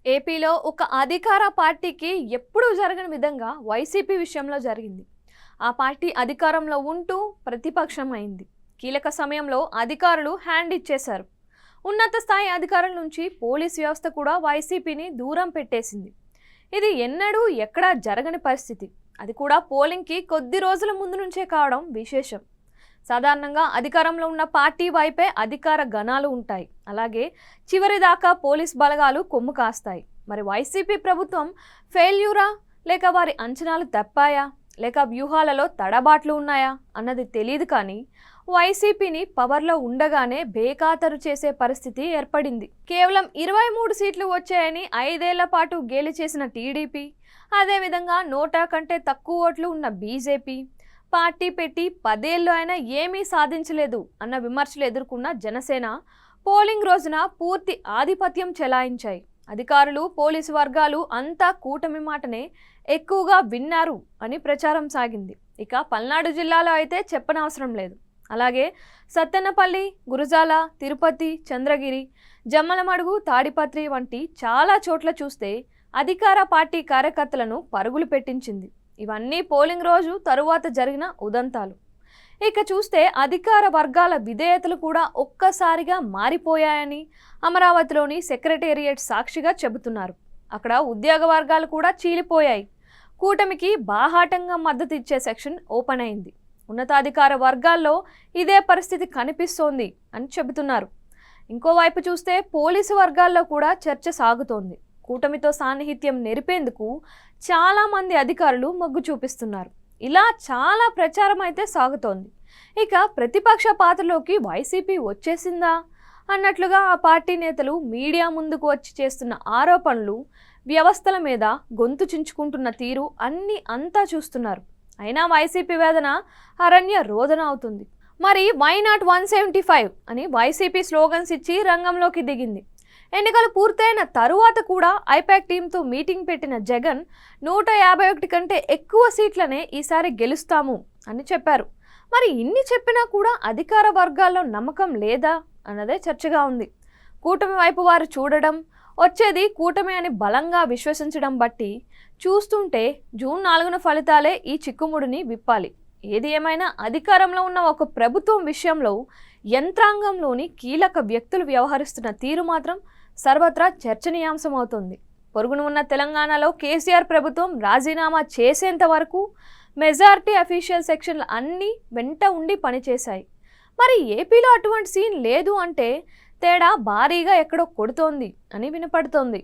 ఏపీలో ఒక అధికార పార్టీకి ఎప్పుడూ జరగని విధంగా వైసీపీ విషయంలో జరిగింది. ఆ పార్టీ అధికారంలో ఉంటూ ప్రతిపక్షం అయింది. కీలక సమయంలో అధికారులు హ్యాండ్ ఇచ్చేశారు. ఉన్నత స్థాయి అధికారుల నుంచి పోలీస్ వ్యవస్థ కూడా వైసీపీని దూరం పెట్టేసింది. ఇది ఎన్నడూ ఎక్కడా జరగని పరిస్థితి. అది కూడా పోలింగ్కి కొద్ది రోజుల ముందు నుంచే కావడం విశేషం. సాధారణంగా అధికారంలో ఉన్న పార్టీ వైపే అధికార గణాలు ఉంటాయి. అలాగే చివరి దాకా పోలీస్ బలగాలు కొమ్ము కాస్తాయి. మరి వైసీపీ ప్రభుత్వం ఫెయిల్యూరా, లేక వారి అంచనాలు తప్పాయా, లేక వ్యూహాలలో తడబాట్లు ఉన్నాయా అన్నది తెలియదు. కానీ వైసీపీని పవర్లో ఉండగానే బేఖాతరు చేసే పరిస్థితి ఏర్పడింది. కేవలం 23 సీట్లు వచ్చాయని 5 ఏళ్ల పాటు గేలి చేసిన టీడీపీ, అదేవిధంగా 100 కంటే తక్కువ ఓట్లు ఉన్న బీజేపీ, పార్టీ పెట్టి 10 ఏళ్ళు అయినా ఏమీ సాధించలేదు అన్న విమర్శలు ఎదుర్కొన్న జనసేన పోలింగ్ రోజున పూర్తి ఆధిపత్యం చెలాయించాయి. అధికారులు, పోలీసు వర్గాలు అంతా కూటమి మాటనే ఎక్కువగా విన్నారు అని ప్రచారం సాగింది. ఇక పల్నాడు జిల్లాలో అయితే చెప్పనవసరం లేదు. అలాగే సత్తెనపల్లి, గురజాల, తిరుపతి, చంద్రగిరి, జమ్మలమడుగు, తాడిపత్రి వంటి చాలా చోట్ల చూస్తే అధికార పార్టీ కార్యకర్తలను పరుగులు పెట్టించింది. ఇవన్నీ పోలింగ్ రోజు తరువాత జరిగిన ఉదంతాలు. ఇక చూస్తే అధికార వర్గాల విధేయతలు కూడా ఒక్కసారిగా మారిపోయాయని అమరావతిలోని సెక్రటేరియట్ సాక్షిగా చెబుతున్నారు. అక్కడ ఉద్యోగ వర్గాలు కూడా చీలిపోయాయి. కూటమికి బాహాటంగా మద్దతు ఇచ్చే సెక్షన్ ఓపెన్ అయింది. ఉన్నతాధికార వర్గాల్లో ఇదే పరిస్థితి కనిపిస్తోంది అని చెబుతున్నారు. ఇంకోవైపు చూస్తే పోలీసు వర్గాల్లో కూడా చర్చ సాగుతోంది. కూటమితో సాన్నిహిత్యం నెరిపేందుకు చాలామంది అధికారులు మొగ్గు చూపిస్తున్నారు. ఇలా చాలా ప్రచారం అయితే సాగుతోంది. ఇక ప్రతిపక్ష పాత్రలోకి వైసీపీ వచ్చేసిందా అన్నట్లుగా ఆ పార్టీ నేతలు మీడియా ముందుకు వచ్చి చేస్తున్న ఆరోపణలు, వ్యవస్థల మీద గొంతు చించుకుంటున్న తీరు అన్నీ అంతా చూస్తున్నారు. అయినా వైసీపీ వేదన అరణ్య రోదన అవుతుంది. మరి వై నాట్ 175 అని వైసీపీ స్లోగన్స్ ఇచ్చి రంగంలోకి దిగింది. ఎన్నికలు పూర్తయిన తరువాత కూడా ఐపాక్ టీంతో మీటింగ్ పెట్టిన జగన్ 151 కంటే ఎక్కువ సీట్లనే ఈసారి గెలుస్తాము అని చెప్పారు. మరి ఇన్ని చెప్పినా కూడా అధికార వర్గాల్లో నమ్మకం లేదా అన్నదే చర్చగా ఉంది. కూటమి వైపు వారు చూడడం, వచ్చేది కూటమి అని బలంగా విశ్వసించడం బట్టి చూస్తుంటే జూన్ 4న ఫలితాలే ఈ చిక్కుముడిని విప్పాలి. ఏది ఏమైనా అధికారంలో ఉన్న ఒక ప్రభుత్వం విషయంలో యంత్రాంగంలోని కీలక వ్యక్తులు వ్యవహరిస్తున్న తీరు మాత్రం సర్వత్రా చర్చనీయాంశం అవుతుంది. పొరుగున ఉన్న తెలంగాణలో కేసీఆర్ ప్రభుత్వం రాజీనామా చేసేంత వరకు మెజారిటీ అఫీషియల్ సెక్షన్లు అన్నీ వెంట ఉండి పనిచేశాయి. మరి ఏపీలో అటువంటి సీన్ లేదు అంటే తేడా భారీగా ఎక్కడో కొడుతోంది అని వినపడుతోంది.